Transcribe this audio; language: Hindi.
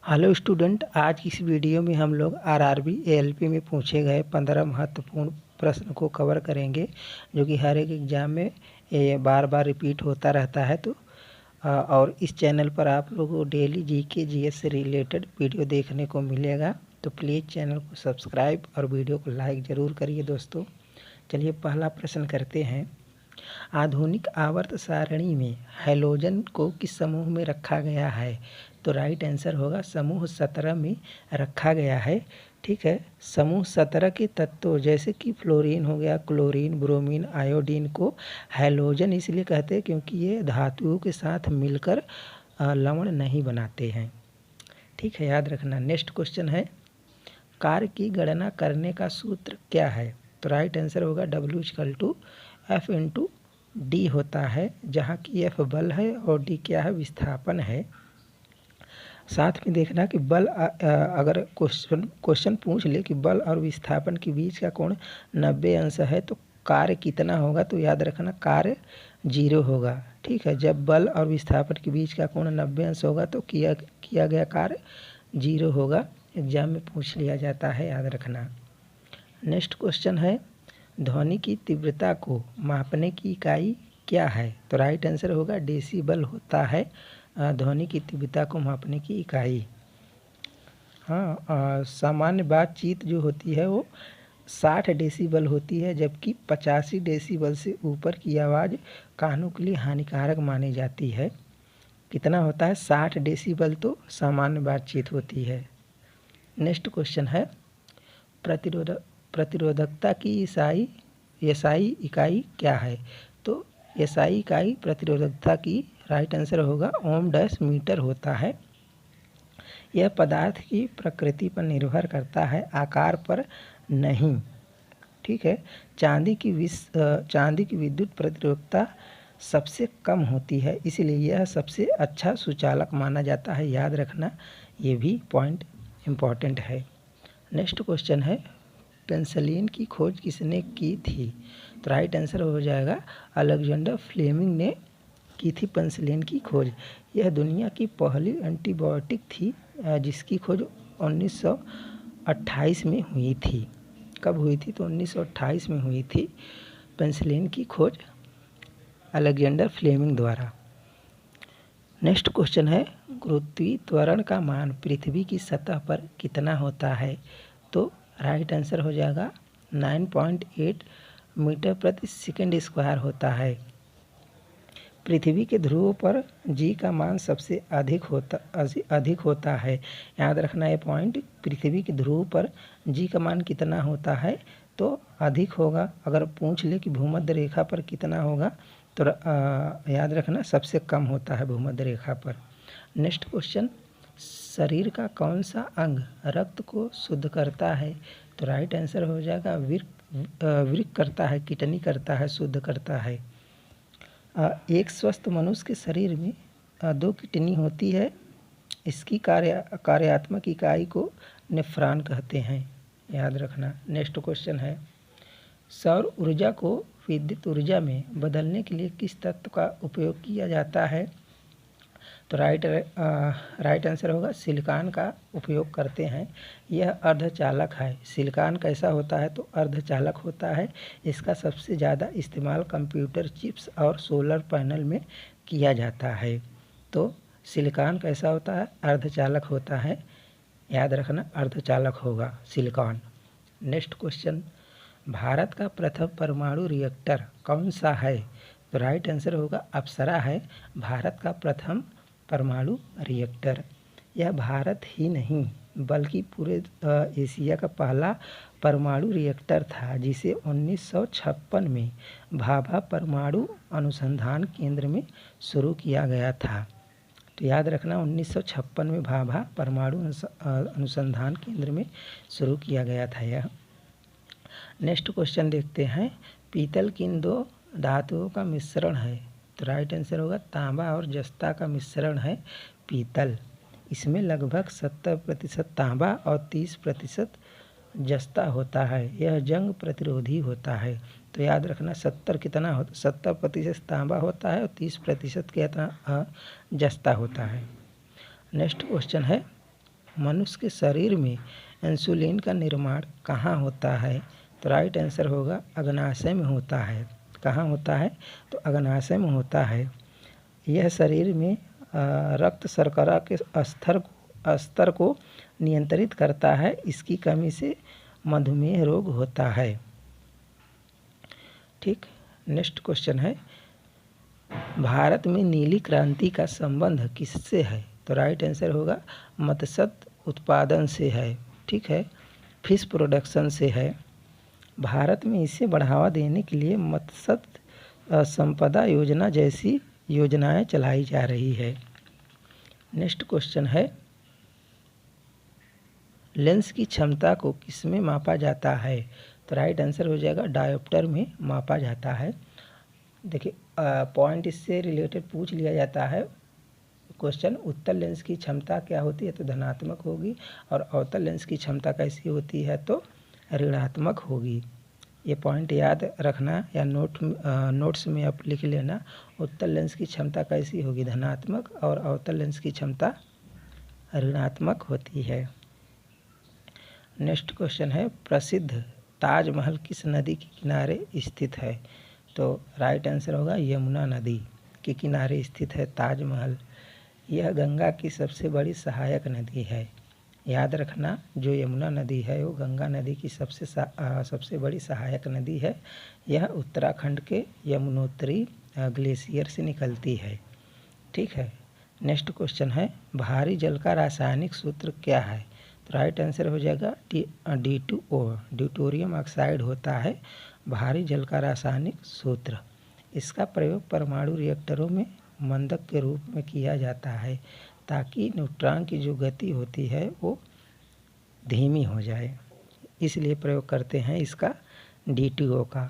हेलो स्टूडेंट, आज की इस वीडियो में हम लोग आरआरबी एएलपी में पूछे गए 15 महत्वपूर्ण प्रश्न को कवर करेंगे, जो कि हर एक एग्ज़ाम में ये बार बार रिपीट होता रहता है। और इस चैनल पर आप लोगों को डेली जीके जीएस से रिलेटेड वीडियो देखने को मिलेगा, तो प्लीज़ चैनल को सब्सक्राइब और वीडियो को लाइक ज़रूर करिए दोस्तों। चलिए पहला प्रश्न करते हैं। आधुनिक आवर्त सारणी में हैलोजन को किस समूह में रखा गया है? तो राइट आंसर होगा समूह 17 में रखा गया है। ठीक है, समूह 17 के तत्वों जैसे कि फ्लोरीन हो गया, क्लोरीन, ब्रोमीन, आयोडीन को हैलोजन इसलिए कहते हैं क्योंकि ये धातुओं के साथ मिलकर लवण नहीं बनाते हैं। ठीक है, याद रखना। नेक्स्ट क्वेश्चन है, कार्य की गणना करने का सूत्र क्या है? तो राइट आंसर होगा W=F×D होता है, जहाँ की F बल है और D क्या है? विस्थापन है। साथ में देखना कि बल अगर क्वेश्चन पूछ ले कि बल और विस्थापन के बीच का कोण 90 अंश है तो कार्य कितना होगा? तो याद रखना कार्य 0 होगा। ठीक है, जब बल और विस्थापन के बीच का कोण 90 अंश होगा तो किया गया कार्य 0 होगा। एग्जाम में पूछ लिया जाता है, याद रखना। नेक्स्ट क्वेश्चन है, ध्वनि की तीव्रता को मापने की इकाई क्या है? तो राइट आंसर होगा डेसिबल होता है ध्वनि की तीव्रता को मापने की इकाई। हाँ, सामान्य बातचीत जो होती है वो 60 डेसिबल होती है, जबकि 85 डेसिबल से ऊपर की आवाज़ कानों के लिए हानिकारक मानी जाती है। कितना होता है? 60 डेसिबल तो सामान्य बातचीत होती है। नेक्स्ट क्वेश्चन है, प्रतिरोधकता की एसआई इकाई क्या है? तो एसआई इकाई प्रतिरोधकता की राइट आंसर होगा ओम-मीटर होता है। यह पदार्थ की प्रकृति पर निर्भर करता है, आकार पर नहीं। ठीक है, चांदी की विद्युत प्रतिरोधकता सबसे कम होती है, इसलिए यह सबसे अच्छा सुचालक माना जाता है। याद रखना, ये भी पॉइंट इम्पॉर्टेंट है। नेक्स्ट क्वेश्चन है, पेनिसिलिन की खोज किसने की थी? तो राइट आंसर हो जाएगा अलेक्जेंडर फ्लेमिंग ने की थी पेनिसिलिन की खोज। यह दुनिया की पहली एंटीबायोटिक थी जिसकी खोज 1928 में हुई थी। कब हुई थी? तो 1928 में हुई थी पेनिसिलिन की खोज अलेक्जेंडर फ्लेमिंग द्वारा। नेक्स्ट क्वेश्चन है, गुरुत्वीय त्वरण का मान पृथ्वी की सतह पर कितना होता है? तो राइट आंसर हो जाएगा 9.8 मीटर प्रति सेकंड स्क्वायर होता है। पृथ्वी के ध्रुवों पर जी का मान सबसे अधिक होता है। याद रखना ये पॉइंट, पृथ्वी के ध्रुव पर जी का मान कितना होता है? तो अधिक होगा। अगर पूछ ले कि भूमध्य रेखा पर कितना होगा तो याद रखना सबसे कम होता है भूमध्य रेखा पर। नेक्स्ट क्वेश्चन, शरीर का कौन सा अंग रक्त को शुद्ध करता है? तो राइट आंसर हो जाएगा वृक्क करता है, किडनी करता है, शुद्ध करता है। एक स्वस्थ मनुष्य के शरीर में 2 किडनी होती है। इसकी कार्यात्मक इकाई को नेफ्रॉन कहते हैं, याद रखना। नेक्स्ट क्वेश्चन है, सौर ऊर्जा को विद्युत ऊर्जा में बदलने के लिए किस तत्व का उपयोग किया जाता है? तो राइट आंसर होगा सिलिकॉन का उपयोग करते हैं। यह अर्धचालक है। सिलिकॉन कैसा होता है? तो अर्धचालक होता है। इसका सबसे ज़्यादा इस्तेमाल कंप्यूटर चिप्स और सोलर पैनल में किया जाता है। तो सिलिकॉन कैसा होता है? अर्धचालक होता है। याद रखना अर्धचालक होगा सिलिकॉन। नेक्स्ट क्वेश्चन, भारत का प्रथम परमाणु रिएक्टर कौन सा है? तो राइट आंसर होगा अप्सरा है भारत का प्रथम परमाणु रिएक्टर। यह भारत ही नहीं बल्कि पूरे एशिया का पहला परमाणु रिएक्टर था, जिसे 1956 में भाभा परमाणु अनुसंधान केंद्र में शुरू किया गया था। तो याद रखना 1956 में भाभा परमाणु अनुसंधान केंद्र में शुरू किया गया था यह। नेक्स्ट क्वेश्चन देखते हैं, पीतल किन 2 धातुओं का मिश्रण है? तो राइट आंसर होगा तांबा और जस्ता का मिश्रण है पीतल। इसमें लगभग 70% तांबा और 30% जस्ता होता है। यह जंग प्रतिरोधी होता है। तो याद रखना 70% तांबा होता है और 30% जस्ता होता है। नेक्स्ट क्वेश्चन है, मनुष्य के शरीर में इंसुलिन का निर्माण कहाँ होता है? तो राइट आंसर होगा अग्नाशय में होता है। कहाँ होता है? तो अग्नाशय में होता है। यह शरीर में रक्त शर्करा के स्तर को नियंत्रित करता है। इसकी कमी से मधुमेह रोग होता है। ठीक, नेक्स्ट क्वेश्चन है, भारत में नीली क्रांति का संबंध किससे है? तो राइट आंसर होगा मत्स्य उत्पादन से है। ठीक है, फिश प्रोडक्शन से है। भारत में इसे बढ़ावा देने के लिए मत्स्य संपदा योजना जैसी योजनाएं चलाई जा रही है। नेक्स्ट क्वेश्चन है, लेंस की क्षमता को किसमें मापा जाता है? तो राइट आंसर हो जाएगा डायोप्टर में मापा जाता है। देखिए पॉइंट इससे रिलेटेड पूछ लिया जाता है क्वेश्चन, उत्तल लेंस की क्षमता क्या होती है? तो धनात्मक होगी, और अवतल लेंस की क्षमता कैसी होती है? तो ऋणात्मक होगी। ये पॉइंट याद रखना या नोट्स में आप लिख लेना। उत्तल लेंस की क्षमता कैसी होगी? धनात्मक, और अवतल लेंस की क्षमता ऋणात्मक होती है। नेक्स्ट क्वेश्चन है, प्रसिद्ध ताजमहल किस नदी के किनारे स्थित है? तो राइट आंसर होगा यमुना नदी के किनारे स्थित है ताजमहल। यह गंगा की सबसे बड़ी सहायक नदी है। याद रखना, जो यमुना नदी है वो गंगा नदी की सबसे बड़ी सहायक नदी है। यह उत्तराखंड के यमुनोत्री ग्लेशियर से निकलती है। ठीक है, नेक्स्ट क्वेश्चन है, भारी जल का रासायनिक सूत्र क्या है? तो राइट आंसर हो जाएगा D2O, ड्यूटेरियम ऑक्साइड होता है भारी जल का रासायनिक सूत्र। इसका प्रयोग परमाणु रिएक्टरों में मंदक के रूप में किया जाता है ताकि न्यूट्रॉन की जो गति होती है वो धीमी हो जाए, इसलिए प्रयोग करते हैं इसका D2O का।